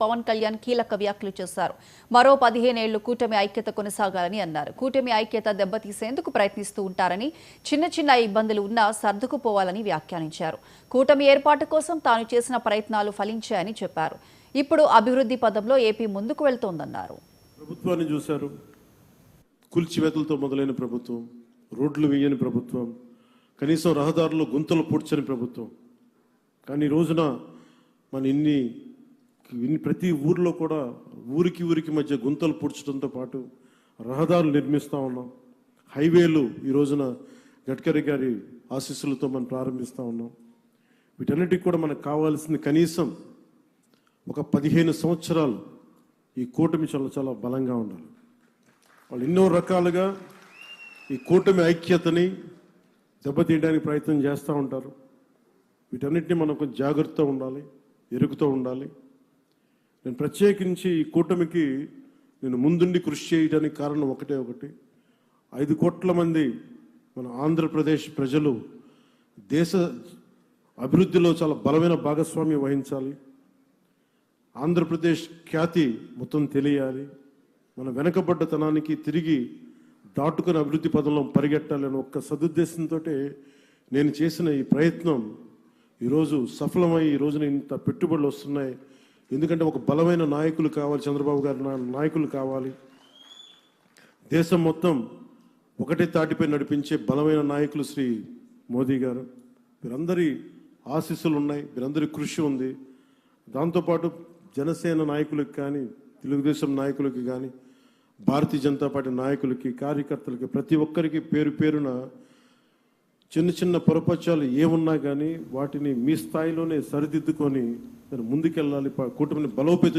పవన్ కళ్యాణ్ కీలక వ్యాఖ్యలు చేశారు. మరో 15 ఏళ్లు కూటమి ఐక్యత కొనసాగాలని అన్నారు. కూటమి ఐక్యత దెబ్బతీసేందుకు ప్రయత్నిస్తూ ఉంటారని, చిన్న ఇబ్బందులు ఉన్నా సర్దుకుపోవాలని వ్యాఖ్యానించారు. కూటమి ఏర్పాటు కోసం తాను చేసిన ప్రయత్నాలు ఫలించాయని చెప్పారు. ఇప్పుడు అభివృద్ధి పదంలో ఏపీ ముందుకు వెళ్తోందన్నారు. ప్రభుత్వాన్ని చూశారు. కూల్చివేతలతో మొదలైన ప్రభుత్వం, రోడ్లు వేయని ప్రభుత్వం, కనీసం రహదారుల్లో గుంతలు పూడ్చని ప్రభుత్వం. కానీ ఈ రోజున మన ఇన్ని ప్రతి ఊర్లో కూడా ఊరికి మధ్య గుంతలు పూడ్చడంతో పాటు రహదారులు నిర్మిస్తూ ఉన్నాం. హైవేలు ఈ రోజున గడ్కరీ గారి ఆశీస్సులతో మనం ప్రారంభిస్తూ ఉన్నాం. వీటన్నిటికి కూడా మనకు కావాల్సింది కనీసం ఒక 15 సంవత్సరాలు ఈ కూటమి చాలా బలంగా ఉండాలి. వాళ్ళు ఎన్నో రకాలుగా ఈ కూటమి ఐక్యతని దెబ్బతీయడానికి ప్రయత్నం చేస్తూ ఉంటారు. వీటన్నిటిని మనం కొంచెం జాగ్రత్తగా ఉండాలి, ఎరుగుతూ ఉండాలి. నేను ప్రత్యేకించి ఈ కూటమికి నేను ముందుండి కృషి చేయడానికి కారణం ఒకటి 5 కోట్ల మంది మన ఆంధ్రప్రదేశ్ ప్రజలు దేశ అభివృద్ధిలో చాలా బలమైన భాగస్వామ్యం వహించాలి. ఆంధ్రప్రదేశ్ ఖ్యాతి మొత్తం తెలియాలి. మన వెనకబడ్డతనానికి తిరిగి దాటుకుని అభివృద్ధి పదంలో పరిగెట్టాలని ఒక్క సదుద్దేశంతో నేను చేసిన ఈ ప్రయత్నం ఈరోజు సఫలమై ఈ రోజున ఇంత పెట్టుబడులు వస్తున్నాయి. ఎందుకంటే ఒక బలమైన నాయకులు కావాలి, చంద్రబాబు గారి నాయకులు కావాలి. దేశం మొత్తం ఒకటే తాటిపై నడిపించే బలమైన నాయకులు శ్రీ మోదీ గారు. వీరందరి ఆశీస్సులు ఉన్నాయి, వీరందరి కృషి ఉంది. దాంతోపాటు జనసేన నాయకులకు కానీ, తెలుగుదేశం నాయకులకి కానీ, భారతీయ జనతా పార్టీ నాయకులకి, కార్యకర్తలకి, ప్రతి ఒక్కరికి పేరు పేరున చిన్న పొరపచ్చాలు ఏమున్నా కానీ వాటిని మీ స్థాయిలోనే సరిదిద్దుకొని ముందుకెళ్ళాలి. కూటమిని బలోపేతం